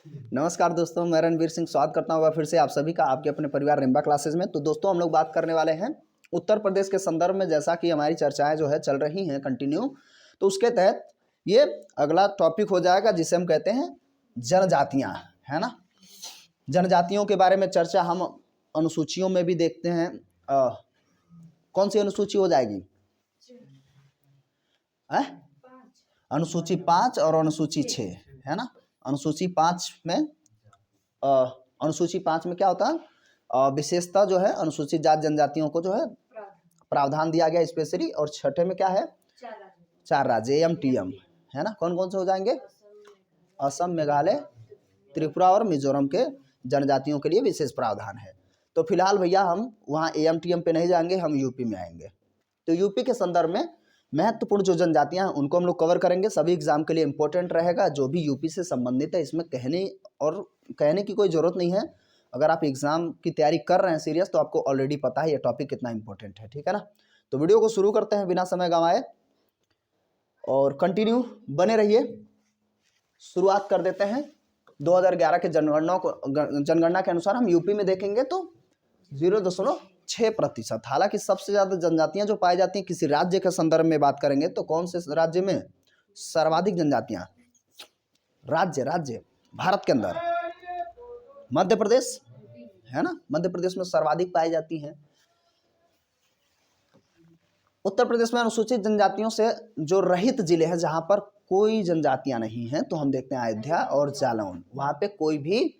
नमस्कार दोस्तों, मैं रणवीर सिंह स्वागत करता हूँ फिर से आप सभी का आपके अपने परिवार रिम्बा क्लासेस में। तो दोस्तों हम लोग बात करने वाले हैं उत्तर प्रदेश के संदर्भ में, जैसा कि हमारी चर्चाएं जो है चल रही हैं कंटिन्यू। तो उसके तहत ये अगला टॉपिक हो जाएगा जिसे हम कहते हैं जनजातियाँ, है ना। जनजातियों के बारे में चर्चा हम अनुसूचियों में भी देखते हैं। कौन सी अनुसूची हो जाएगी? अनुसूची 5 और अनुसूची 6, है ना। अनुसूची 5 में क्या होता है? विशेषता जो है अनुसूचित जाति जनजातियों को जो है प्रावधान दिया गया स्पेशली। और छठे में क्या है? 4 राज्य AMTM, है ना। कौन कौन से हो जाएंगे? असम, मेघालय, त्रिपुरा और मिजोरम के जनजातियों के लिए विशेष प्रावधान है। तो फिलहाल भैया हम वहाँ AMTM पे नहीं जाएंगे, हम यूपी में आएंगे। तो यूपी के संदर्भ में महत्वपूर्ण जो जनजातियां हैं उनको हम लोग कवर करेंगे। सभी एग्जाम के लिए इंपॉर्टेंट रहेगा जो भी यूपी से संबंधित है। इसमें कहने की कोई ज़रूरत नहीं है। अगर आप एग्ज़ाम की तैयारी कर रहे हैं सीरियस, तो आपको ऑलरेडी पता है ये टॉपिक कितना इंपॉर्टेंट है, ठीक है ना। तो वीडियो को शुरू करते हैं बिना समय गंवाए और कंटिन्यू बने रहिए। शुरुआत कर देते हैं 2011 के जनगणना के अनुसार हम यूपी में देखेंगे तो 0.6%। हालांकि सबसे ज़्यादा जनजातियां जो पाई जाती हैं किसी राज्य के संदर्भ में बात करेंगे तो कौन से राज्य में सर्वाधिक जनजातियां? राज्य भारत के अंदर मध्य प्रदेश, है ना। मध्य प्रदेश में सर्वाधिक पाई जाती हैं। उत्तर प्रदेश में अनुसूचित जनजातियों से जो रहित जिले हैं जहां पर कोई जनजातियां नहीं हैं, तो हम देखते हैं अयोध्या और जालौन। वहां पे कोई भी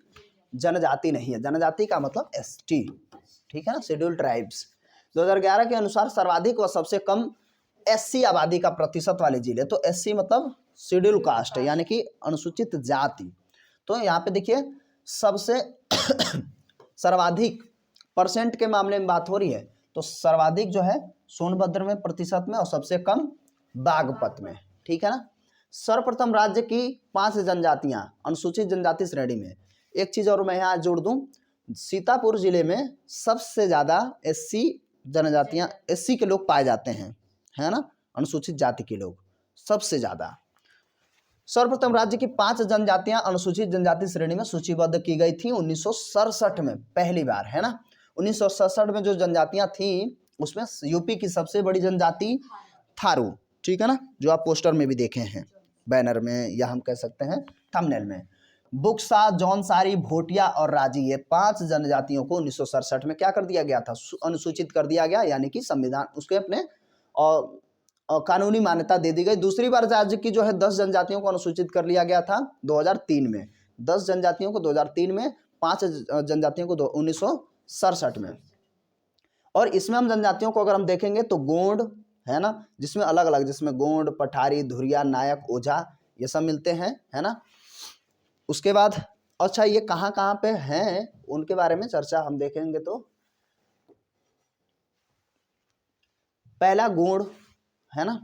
जनजाति नहीं है। जनजाति का मतलब ST, ठीक है ना, शेड्यूल्ड ट्राइब्स। 2011 के अनुसार सर्वाधिक व सबसे कम SC आबादी का प्रतिशत वाले जिले। तो SC मतलब शेड्यूल कास्ट, यानी कि अनुसूचित जाति। तो यहाँ पे देखिए सबसे सर्वाधिक परसेंट के मामले में बात हो रही है तो सर्वाधिक जो है सोनभद्र में प्रतिशत में और सबसे कम बागपत में, ठीक है ना। सर्वप्रथम राज्य की 5 जनजातियां अनुसूचित जनजाति श्रेणी में। एक चीज और मैं यहाँ जोड़ दूं, सीतापुर जिले में सबसे ज्यादा SC जनजातियां, SC के लोग पाए जाते हैं, है ना। अनुसूचित जाति के लोग सबसे ज्यादा। सर्वप्रथम राज्य की 5 जनजातियां अनुसूचित जनजाति श्रेणी में सूचीबद्ध की गई थी 1967 में, पहली बार, है ना। 1967 में जो जनजातियां थी उसमें यूपी की सबसे बड़ी जनजाति थारू, ठीक है ना, जो आप पोस्टर में भी देखे हैं, बैनर में, या हम कह सकते हैं थंबनेल में। बुक्सा, जौनसारी, भोटिया और राजी, ये 5 जनजातियों को 1967 में क्या कर दिया गया था? अनुसूचित कर दिया गया, यानी कि संविधान उसके अपने कानूनी मान्यता दे दी गई। दूसरी बार राज्य की जो है 10 जनजातियों को अनुसूचित कर लिया गया था 2003 में। 10 जनजातियों को 2003 में, 5 जनजातियों को 1967 में। और इसमें हम जनजातियों को अगर हम देखेंगे तो गोंड, है ना, जिसमें अलग अलग, जिसमें गोंड, पठारी, धुरिया, नायक, ओझा, ये सब मिलते हैं, है ना। उसके बाद अच्छा ये कहाँ कहाँ पे हैं उनके बारे में चर्चा हम देखेंगे तो पहला गोंड, है ना।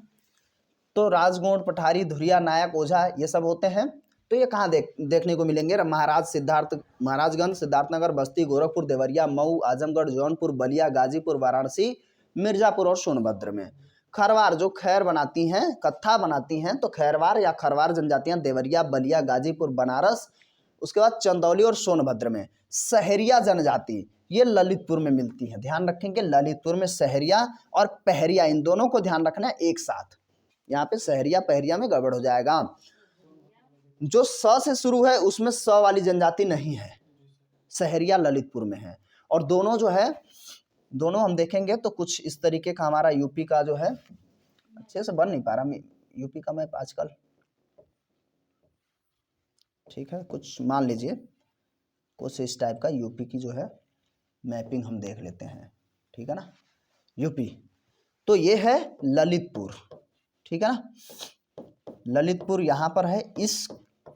तो राजगोंड, पठारी, धुरिया, नायक, ओझा ये सब होते हैं। तो ये कहाँ देखने को मिलेंगे? महाराजगंज, सिद्धार्थनगर, बस्ती, गोरखपुर, देवरिया, मऊ, आजमगढ़, जौनपुर, बलिया, गाजीपुर, वाराणसी, मिर्जापुर और सोनभद्र में। खरवार जो खैर बनाती हैं, कत्था बनाती हैं, तो खैरवार या खरवार जनजातियां देवरिया, बलिया, गाजीपुर, बनारस। उसके बाद चंदौली और सोनभद्र में। सहरिया जनजाति ये ललितपुर में मिलती है। ध्यान रखेंगे ललितपुर में सहरिया और पहरिया, इन दोनों को ध्यान रखना है एक साथ। यहाँ पे सहरिया पहरिया में गड़बड़ हो जाएगा। जो स से शुरू है उसमें स वाली जनजाति नहीं है, सहरिया ललितपुर में है। और दोनों जो है, दोनों हम देखेंगे तो कुछ इस तरीके का हमारा यूपी का जो है, अच्छे से बन नहीं पा रहा यूपी का मैप आजकल, ठीक है, कुछ मान लीजिए कुछ इस टाइप का यूपी की जो है मैपिंग हम देख लेते हैं, ठीक है ना। यूपी तो ये है ललितपुर, ठीक है ना। ललितपुर यहाँ पर है,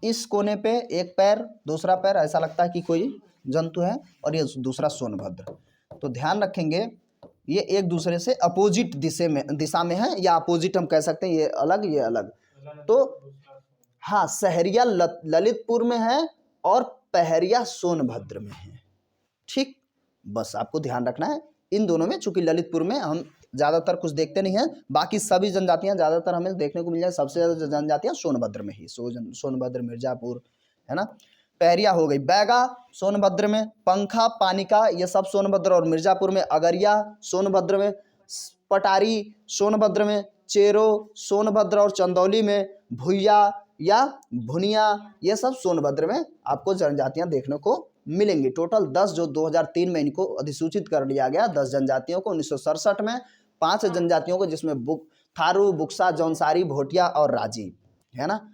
इस कोने पे एक पैर, दूसरा पैर, ऐसा लगता है कि कोई जंतु है, और ये दूसरा सोनभद्र। तो ध्यान रखेंगे ये एक दूसरे से अपोजिट दिशा में है, या अपोजिट हम कह सकते हैं, ये अलग ये अलग। तो हाँ, सहरिया ललितपुर में है और पहरिया सोनभद्र में है, ठीक। बस आपको ध्यान रखना है इन दोनों में, चूंकि ललितपुर में हम ज़्यादातर कुछ देखते नहीं हैं, बाकी सभी जनजातियां ज़्यादातर हमें देखने को मिल जाए। सबसे ज़्यादा जनजातियां सोनभद्र में ही, सोनभद्र, मिर्जापुर, है ना। पहरिया हो गई, बैगा सोनभद्र में, पंखा पानिका ये सब सोनभद्र और मिर्जापुर में, अगरिया सोनभद्र में, पटारी सोनभद्र में, चेरो सोनभद्र और चंदौली में, भुइया या भुनिया ये सब सोनभद्र में आपको जनजातियां देखने को मिलेंगी। टोटल 10 जो 2003 में इनको अधिसूचित कर दिया गया, 10 जनजातियों को। 1967 में 5 जनजातियों को, जिसमें थारू, बुक्सा, जौनसारी, भोटिया और राजी, है ना।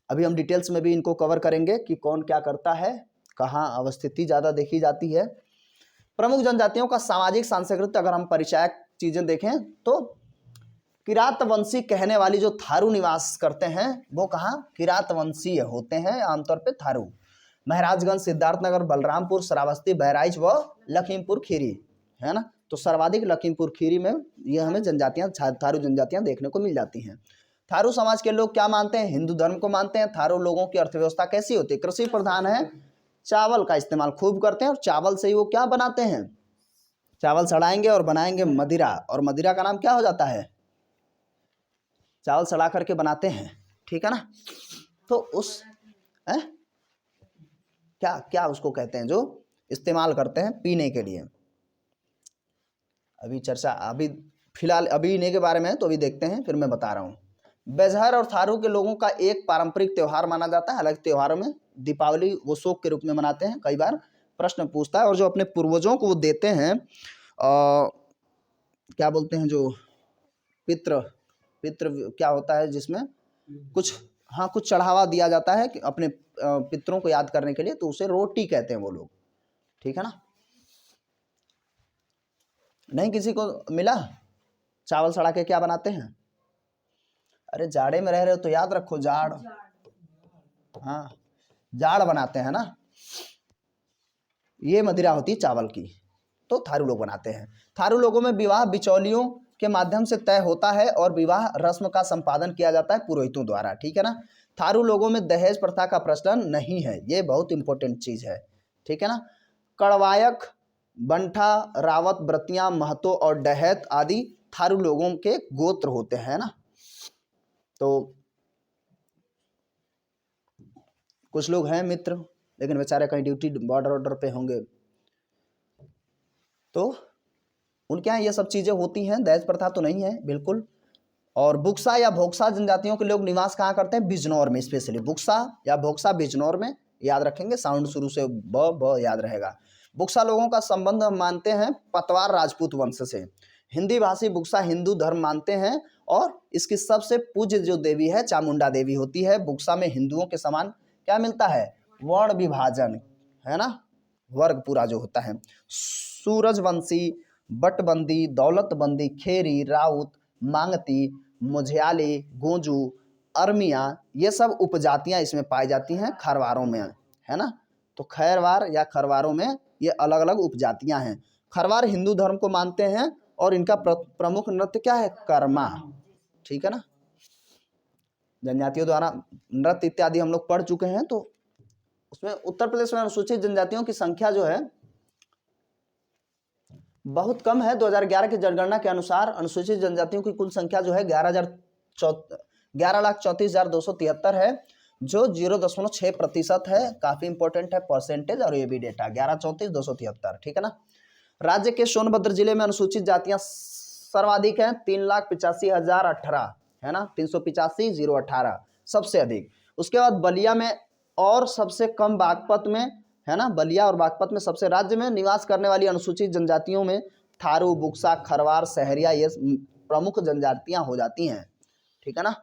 अभी हम डिटेल्स में भी इनको कवर करेंगे कि कौन क्या करता है, कहाँ अवस्थिति ज़्यादा देखी जाती है। प्रमुख जनजातियों का सामाजिक सांस्कृतिक अगर हम परिचय चीज़ें देखें तो किरातवंशी कहने वाली जो थारू निवास करते हैं वो कहाँ किरातवंशीय होते हैं आमतौर पे थारू। महाराजगंज, सिद्धार्थनगर, बलरामपुर, श्रावस्ती, बहराइच व लखीमपुर खीरी, है ना। तो सर्वाधिक लखीमपुर खीरी में ये हमें जनजातियां, थारू जनजातियां देखने को मिल जाती हैं। थारू समाज के लोग क्या मानते हैं? हिंदू धर्म को मानते हैं। थारू लोगों की अर्थव्यवस्था कैसी होती है? कृषि प्रधान है, चावल का इस्तेमाल खूब करते हैं और चावल से ही वो क्या बनाते हैं? चावल सड़ाएंगे और बनाएंगे मदिरा, और मदिरा का नाम क्या हो जाता है? चावल सड़ा करके बनाते हैं, ठीक है ना। तो उस क्या क्या उसको कहते हैं जो इस्तेमाल करते हैं पीने के लिए। अभी चर्चा अभी फिलहाल अभी इन्हीं के बारे में तो अभी देखते हैं, फिर मैं बता रहा हूँ। बेजहर और थारू के लोगों का एक पारंपरिक त्यौहार माना जाता है। हालांकि त्योहारों में दीपावली वो शोक के रूप में मनाते हैं, कई बार प्रश्न पूछता है। और जो अपने पूर्वजों को वो देते हैं क्या बोलते हैं, जो पितृ क्या होता है, जिसमें कुछ कुछ चढ़ावा दिया जाता है कि अपने पितरों को याद करने के लिए, तो उसे रोटी कहते हैं वो लोग, ठीक है ना। नहीं किसी को मिला चावल सड़ा के क्या बनाते हैं? अरे जाड़े में रह रहे हो तो याद रखो, जाड़, हाँ जाड़ बनाते हैं ना, ये मदिरा होती है चावल की, तो थारू लोग बनाते हैं। थारू लोगों में विवाह बिचौलियों के माध्यम से तय होता है और विवाह रस्म का संपादन किया जाता है पुरोहितों द्वारा, ठीक है ना। थारू लोगों में दहेज प्रथा का प्रचलन नहीं है, ये बहुत इंपॉर्टेंट चीज है, ठीक है ना। कड़वायक, बंठा, रावत, व्रतियां, महतो और डहैत आदि थारू लोगों के गोत्र होते हैं ना। तो कुछ लोग हैं मित्र, लेकिन बेचारे कहीं ड्यूटी बॉर्डर ऑर्डर पे होंगे, तो उनके यहाँ ये सब चीज़ें होती हैं। दहेज प्रथा तो नहीं है बिल्कुल। और बुक्सा या भोक्सा जनजातियों के लोग निवास कहाँ करते हैं? बिजनौर में, स्पेशली बुक्सा या भोक्सा बिजनौर में, याद रखेंगे, साउंड शुरू से ब याद रहेगा। बुक्सा लोगों का संबंध हम मानते हैं पतवार राजपूत वंश से। हिंदी भाषी बुक्सा हिंदू धर्म मानते हैं और इसकी सबसे पूज्य जो देवी है चामुंडा देवी होती है। बुक्सा में हिंदुओं के समान क्या मिलता है? वर्ण विभाजन, है ना, वर्ग पूरा जो होता है। सूरजवंशी, बटबंदी, दौलतबंदी, खेरी, राउत, मांगती, मुझियाली, गोंजू, अरमिया ये सब उपजातियां इसमें पाई जाती हैं खरवारों में, है ना। तो खैरवार या खरवारों में ये अलग अलग उपजातियां हैं। खरवार हिंदू धर्म को मानते हैं और इनका प्रमुख नृत्य क्या है? कर्मा, ठीक है ना। जनजातियों द्वारा नृत्य इत्यादि हम लोग पढ़ चुके हैं। तो उसमें उत्तर प्रदेश में अनुसूचित जनजातियों की संख्या जो है बहुत कम है। 2011 की जनगणना के अनुसार अनुसूचित जनजातियों की कुल संख्या जो है 11,34,273 है, जो 0.6% है। काफी इंपॉर्टेंट है परसेंटेज और ये भी डेटा 11,34,273, ठीक है ना। राज्य के सोनभद्र जिले में अनुसूचित जातियां सर्वाधिक हैं, 3,85,018, है ना, 385,018 सबसे अधिक। उसके बाद बलिया में और सबसे कम बागपत में, है ना। बलिया और बागपत में सबसे। राज्य में निवास करने वाली अनुसूचित जनजातियों में थारू, बुक्सा, खरवार, सहरिया ये प्रमुख जनजातियां हो जाती हैं, ठीक है ना।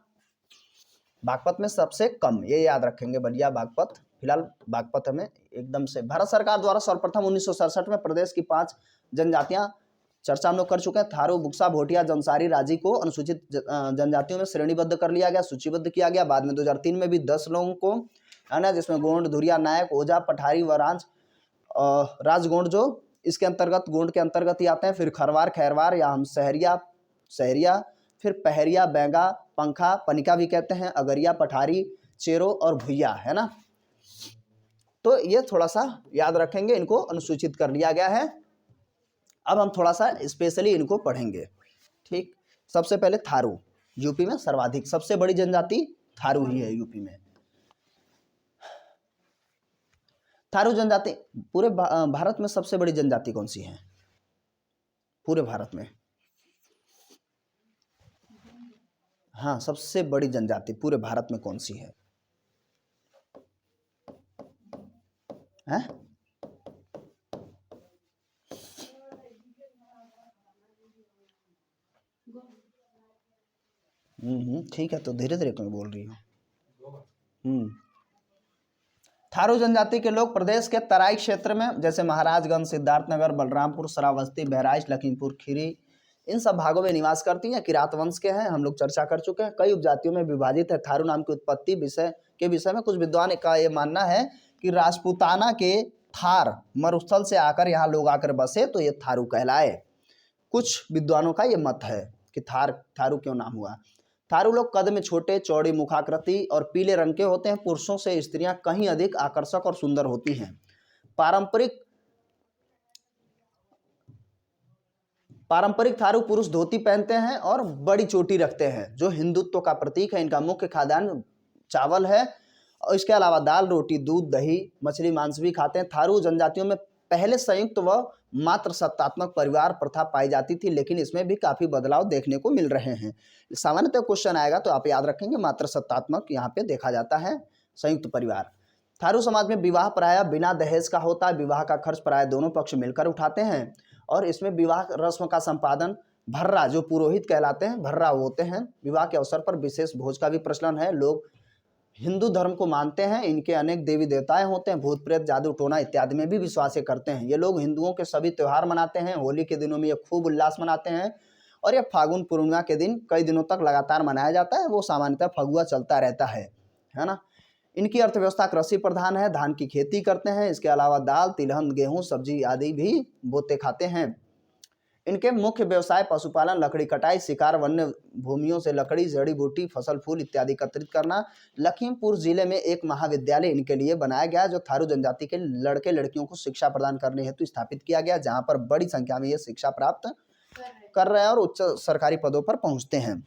बागपत में सबसे कम, ये याद रखेंगे, बलिया बागपत। फिलहाल बागपत हमें एकदम से। भारत सरकार द्वारा सर्वप्रथम 1967 में प्रदेश की 5 जनजातियां चर्चा हम लोग कर चुके हैं। थारू, बुक्सा, भोटिया, जौनसारी, राजी को अनुसूचित जनजातियों में श्रेणीबद्ध कर लिया गया, सूचीबद्ध किया गया। बाद में 2003 में भी 10 लोगों को, है ना, जिसमें गोंड, धुरिया, नायक, ओझा, पठारी व राजगोंड जो इसके अंतर्गत, गोंड के अंतर्गत ही आते हैं। फिर खरवार, खैरवार या हम सहरिया, फिर पहरिया, बैंगा, पंखा, पनिका भी कहते हैं, अगरिया, पठारी, चेरो और भुइया, है ना। तो ये थोड़ा सा याद रखेंगे, इनको अनुसूचित कर लिया गया है। अब हम थोड़ा सा स्पेशली इनको पढ़ेंगे, ठीक। सबसे पहले थारू, यूपी में सर्वाधिक, सबसे बड़ी जनजाति थारू ही है यूपी में। थारू जनजाति पूरे भारत में सबसे बड़ी जनजाति कौन सी है? पूरे भारत में, हाँ, सबसे बड़ी जनजाति पूरे भारत में कौन सी है? हैं? ठीक है, तो धीरे धीरे क्यों बोल रही हो? थारू जनजाति के लोग प्रदेश के तराई क्षेत्र में जैसे महाराजगंज, सिद्धार्थनगर, बलरामपुर, श्रावस्ती, बहराइच, लखीमपुर खीरी, इन सब भागों में निवास करती हैं। किरात वंश के हैं, हम लोग चर्चा कर चुके हैं। कई उपजातियों में विभाजित है। थारू नाम की उत्पत्ति विषय में कुछ विद्वान का ये मानना है कि राजपूताना के थार मरुस्थल से आकर यहाँ लोग आकर बसे तो ये थारू कहलाए। कुछ विद्वानों का ये मत है कि थारू क्यों नाम हुआ। थारू लोग कद में छोटे, चौड़ी मुखाकृति और पीले रंग के होते हैं। पुरुषों से स्त्रियां कहीं अधिक आकर्षक और सुंदर होती हैं। पारंपरिक थारू पुरुष धोती पहनते हैं और बड़ी चोटी रखते हैं, जो हिंदुत्व का प्रतीक है। इनका मुख्य खाद्यान्न चावल है और इसके अलावा दाल, रोटी, दूध, दही, मछली, मांस भी खाते हैं। थारू जनजातियों में पहले संयुक्त व मात्र सत्तात्मक परिवार प्रथा पाई जाती थी, लेकिन इसमें भी काफी बदलाव देखने को मिल रहे हैं। सामान्यतः क्वेश्चन आएगा तो आप याद रखेंगे मात्र सत्तात्मक यहाँ पे देखा जाता है, संयुक्त परिवार। थारू समाज में विवाह प्रायः बिना दहेज का होता है। विवाह का खर्च प्रायः दोनों पक्ष मिलकर उठाते हैं और इसमें विवाह रस्म का संपादन भर्रा, जो पुरोहित कहलाते हैं, भर्रा होते हैं। विवाह के अवसर पर विशेष भोज का भी प्रचलन है। लोग हिंदू धर्म को मानते हैं। इनके अनेक देवी देवताएं होते हैं। भूत प्रेत, जादू टोना इत्यादि में भी विश्वास करते हैं। ये लोग हिंदुओं के सभी त्यौहार मनाते हैं। होली के दिनों में ये खूब उल्लास मनाते हैं और यह फागुन पूर्णिमा के दिन कई दिनों तक लगातार मनाया जाता है। वो सामान्यतः फगुआ चलता रहता है ना। इनकी अर्थव्यवस्था कृषि प्रधान है। धान की खेती करते हैं। इसके अलावा दाल, तिलहन, गेहूँ, सब्जी आदि भी बोते खाते हैं। इनके मुख्य व्यवसाय पशुपालन, लकड़ी कटाई, शिकार, वन्य भूमियों से लकड़ी, जड़ी बूटी, फसल फूल इत्यादि एकत्रित करना। लखीमपुर जिले में एक महाविद्यालय इनके लिए बनाया गया, जो थारू जनजाति के लड़के लड़कियों को शिक्षा प्रदान करने हेतु स्थापित किया गया, जहां पर बड़ी संख्या में ये शिक्षा प्राप्त कर रहे हैं और उच्च सरकारी पदों पर पहुंचते हैं।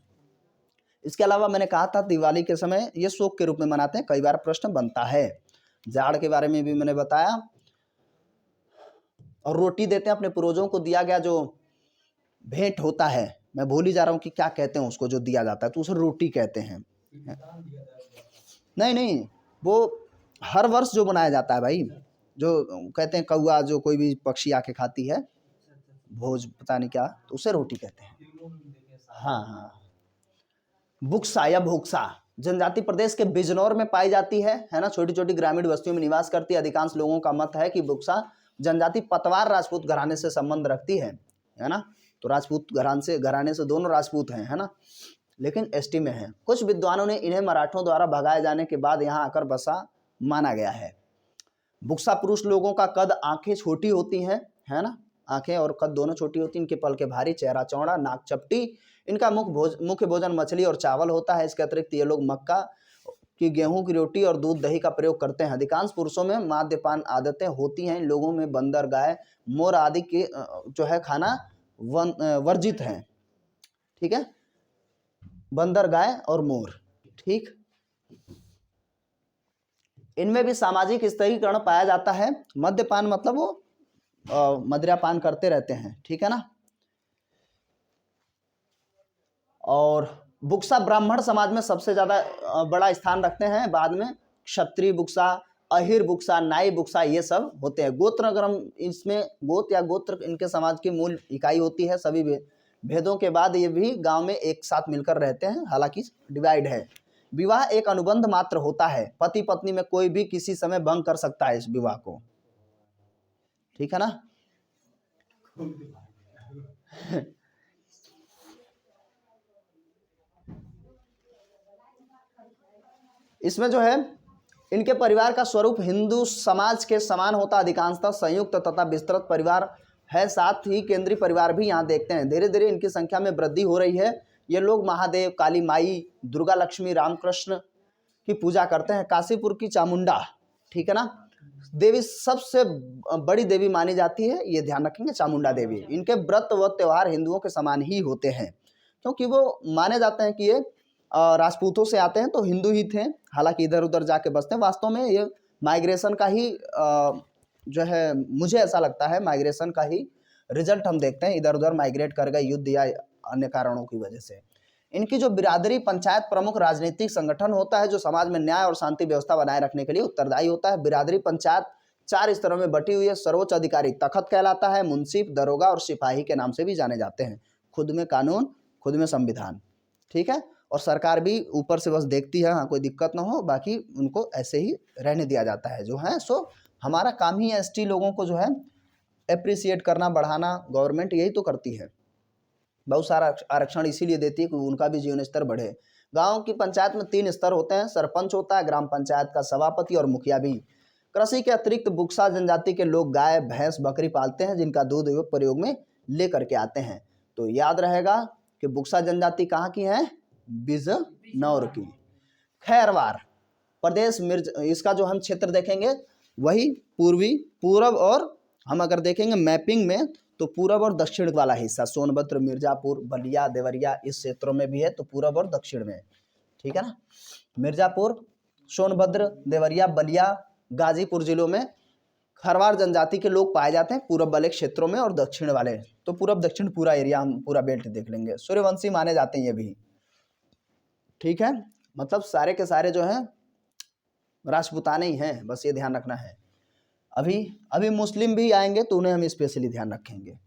इसके अलावा मैंने कहा था दिवाली के समय ये शोक के रूप में मनाते हैं। कई बार प्रश्न बनता है। जाड़ के बारे में भी मैंने बताया। और रोटी देते हैं अपने पूर्वजों को दिया गया जो भेंट होता है, मैं भूल ही जा रहा हूँ कि क्या कहते हैं उसको, जो दिया जाता है तो उसे रोटी कहते हैं। नहीं, वो हर वर्ष जो बनाया जाता है भाई, जो कहते हैं कौआ, जो कोई भी पक्षी आके खाती है भोज, पता नहीं क्या, तो उसे रोटी कहते हैं। हाँ, बुक्सा या भोक्सा जनजाति प्रदेश के बिजनौर में पाई जाती है ना। छोटी छोटी ग्रामीण बस्तियों में निवास करती है। अधिकांश लोगों का मत है कि बुक्सा जनजाति पतवार राजपूत घराने से संबंध रखती है ना। तो राजपूत घराने से दोनों राजपूत हैं, है ना, लेकिन एसटी में हैं। कुछ विद्वानों ने इन्हें मराठों द्वारा भगाए जाने के बाद यहाँ आकर बसा माना गया है। बुक्सा पुरुष लोगों का कद, आंखें छोटी होती हैं, है ना, आंखें और कद दोनों छोटी होती हैं। इनके पलके भारी, चेहरा चौड़ा, नाक चपटी। इनका मुख्य भोजन मछली और चावल होता है। इसके अतिरिक्त ये लोग मक्का की, गेहूं की रोटी और दूध दही का प्रयोग करते हैं। अधिकांश पुरुषों में मद्यपान आदतें होती हैं। इन लोगों में बंदर, गाय, मोर आदि के जो है खाना वर्जित हैं। ठीक है, बंदर, गाय और मोर। ठीक, इनमें भी सामाजिक स्तरीकरण पाया जाता है। मद्यपान मतलब वो मदिरापान करते रहते हैं, ठीक है ना। और बुक्सा ब्राह्मण समाज में सबसे ज्यादा बड़ा स्थान रखते हैं। बाद में क्षत्रिय बुक्सा, अहिर बुक्सा, नाई बुक्सा, ये सब होते हैं। गोत्र, अगर हम इसमें गोत या गोत्र इनके समाज की मूल इकाई होती है। सभी भेदों के बाद ये भी गांव में एक साथ मिलकर रहते हैं, हालांकि डिवाइड है। विवाह एक अनुबंध मात्र होता है। पति पत्नी में कोई भी किसी समय भंग कर सकता है इस विवाह को, ठीक है ना। इसमें जो है इनके परिवार का स्वरूप हिंदू समाज के समान होता, अधिकांशतः संयुक्त तथा विस्तृत परिवार है। साथ ही केंद्रीय परिवार भी यहाँ देखते हैं। धीरे धीरे इनकी संख्या में वृद्धि हो रही है। ये लोग महादेव, काली माई, दुर्गा, लक्ष्मी, रामकृष्ण की पूजा करते हैं। काशीपुर की चामुंडा, ठीक है ना, देवी सबसे बड़ी देवी मानी जाती है, ये ध्यान रखेंगे, चामुंडा देवी। इनके व्रत व त्यौहार हिंदुओं के समान ही होते हैं, क्योंकि वो माने जाते हैं कि ये राजपूतों से आते हैं तो हिंदू ही थे, हालांकि इधर उधर जाके बसते हैं। वास्तव में ये माइग्रेशन का ही जो है, मुझे ऐसा लगता है माइग्रेशन का ही रिजल्ट हम देखते हैं, इधर उधर माइग्रेट कर गए युद्ध या अन्य कारणों की वजह से। इनकी जो बिरादरी पंचायत प्रमुख राजनीतिक संगठन होता है जो समाज में न्याय और शांति व्यवस्था बनाए रखने के लिए उत्तरदायी होता है। बिरादरी पंचायत 4 स्तरों में बटी हुई है। सर्वोच्च अधिकारी तखत कहलाता है, मुंसिफ, दरोगा और सिपाही के नाम से भी जाने जाते हैं। खुद में कानून, खुद में संविधान, ठीक है। और सरकार भी ऊपर से बस देखती है, हाँ कोई दिक्कत ना हो, बाकी उनको ऐसे ही रहने दिया जाता है जो है। सो हमारा काम ही एसटी लोगों को जो है एप्रिसिएट करना, बढ़ाना, गवर्नमेंट यही तो करती है। बहुत सारा आरक्षण इसीलिए देती है कि उनका भी जीवन स्तर बढ़े। गांव की पंचायत में 3 स्तर होते हैं, सरपंच होता है, ग्राम पंचायत का सभापति और मुखिया भी। कृषि के अतिरिक्त बुक्सा जनजाति के लोग गाय, भैंस, बकरी पालते हैं जिनका दूध प्रयोग में लेकर के आते हैं। तो याद रहेगा कि बुक्सा जनजाति कहाँ की है? बिजनौर की। खैरवार प्रदेश मिर्ज, इसका जो हम क्षेत्र देखेंगे वही पूरब, और हम अगर देखेंगे मैपिंग में तो पूरब और दक्षिण वाला हिस्सा, सोनभद्र, मिर्जापुर, बलिया, देवरिया इस क्षेत्रों में भी है, तो पूरब और दक्षिण में, ठीक है ना। मिर्जापुर, सोनभद्र, देवरिया, बलिया, गाजीपुर जिलों में खरवार जनजाति के लोग पाए जाते हैं, पूरब वाले क्षेत्रों में और दक्षिण वाले। तो पूरब दक्षिण पूरा एरिया हम पूरा बेल्ट देख लेंगे। सूर्यवंशी माने जाते हैं ये भी, ठीक है। मतलब सारे के सारे जो हैं राजपूताने ही हैं, बस ये ध्यान रखना है। अभी मुस्लिम भी आएंगे तो उन्हें हम स्पेशली ध्यान रखेंगे।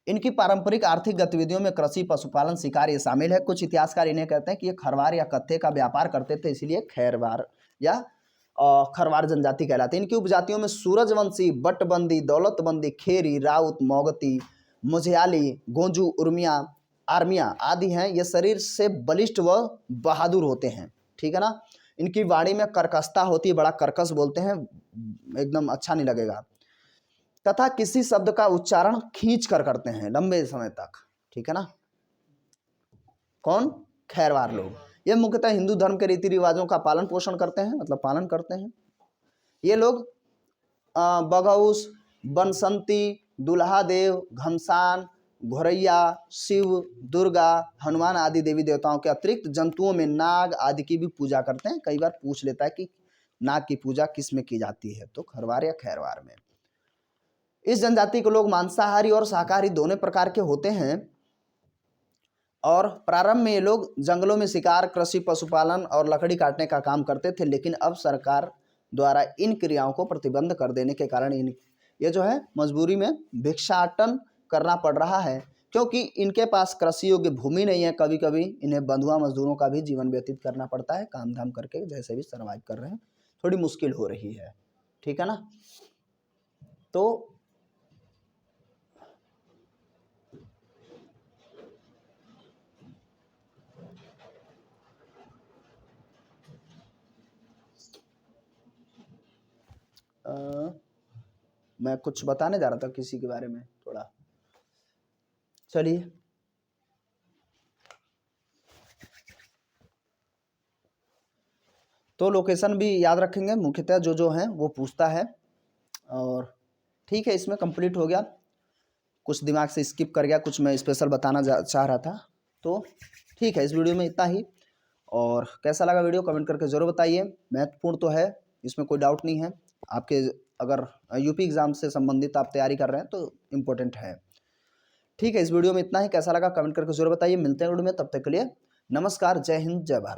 इनकी पारंपरिक आर्थिक गतिविधियों में कृषि, पशुपालन, शिकार ये शामिल है। कुछ इतिहासकार इन्हें कहते हैं कि ये खरवार या कत्थे का व्यापार करते थे, इसीलिए खैरवार या खरवार जनजाति कहलाते हैं। इनकी उपजातियों में सूरजवंशी, बटबंदी, दौलतबंदी, खेरी, राउत, मोगती, मुझयाली, गोंजू, उर्मिया, आर्मिया आदि हैं। ये शरीर से बलिष्ठ व बहादुर होते हैं, ठीक है ना। इनकी वाणी में कर्कशता होती है, बड़ा कर्कश बोलते हैं, एकदम अच्छा नहीं लगेगा। तथा किसी शब्द का उच्चारण खींच कर करते हैं लंबे समय तक, ठीक है ना। कौन? खैरवार लोग। ये मुख्यतः हिंदू धर्म के रीति रिवाजों का पालन पोषण करते हैं, मतलब पालन करते हैं। ये लोग बघौस, बनसंती, दुल्हा देव, घमसान, घोरैया, शिव, दुर्गा, हनुमान आदि देवी देवताओं के अतिरिक्त जंतुओं में नाग आदि की भी पूजा करते हैं। कई बार पूछ लेता है कि नाग की पूजा किस में की जाती है, तो खरवार या खैरवार में। इस जनजाति के लोग मांसाहारी और शाकाहारी दोनों प्रकार के होते हैं। और प्रारंभ में ये लोग जंगलों में शिकार, कृषि, पशुपालन और लकड़ी काटने का काम करते थे, लेकिन अब सरकार द्वारा इन क्रियाओं को प्रतिबंध कर देने के कारण ये जो है मजबूरी में भिक्षाटन करना पड़ रहा है, क्योंकि इनके पास कृषि योग्य भूमि नहीं है। कभी कभी इन्हें बंधुआ मजदूरों का भी जीवन व्यतीत करना पड़ता है, काम धाम करके जैसे भी सर्वाइव कर रहे हैं। थोड़ी मुश्किल हो रही है, ठीक है ना। तो मैं कुछ बताने जा रहा था किसी के बारे में थोड़ा, चलिए। तो लोकेशन भी याद रखेंगे, मुख्यतः जो हैं वो पूछता है। और ठीक है, इसमें कंप्लीट हो गया। कुछ दिमाग से स्किप कर गया, कुछ मैं स्पेशल बताना चाह रहा था। तो ठीक है, इस वीडियो में इतना ही। और कैसा लगा वीडियो कमेंट करके ज़रूर बताइए। महत्वपूर्ण तो है, इसमें कोई डाउट नहीं है। आपके अगर यूपी एग्ज़ाम से संबंधित आप तैयारी कर रहे हैं तो इम्पोर्टेंट है। ठीक है, इस वीडियो में इतना ही। कैसा लगा कमेंट करके ज़रूर बताइए। मिलते हैं वीडियो में, तब तक के लिए नमस्कार, जय हिंद, जय भारत।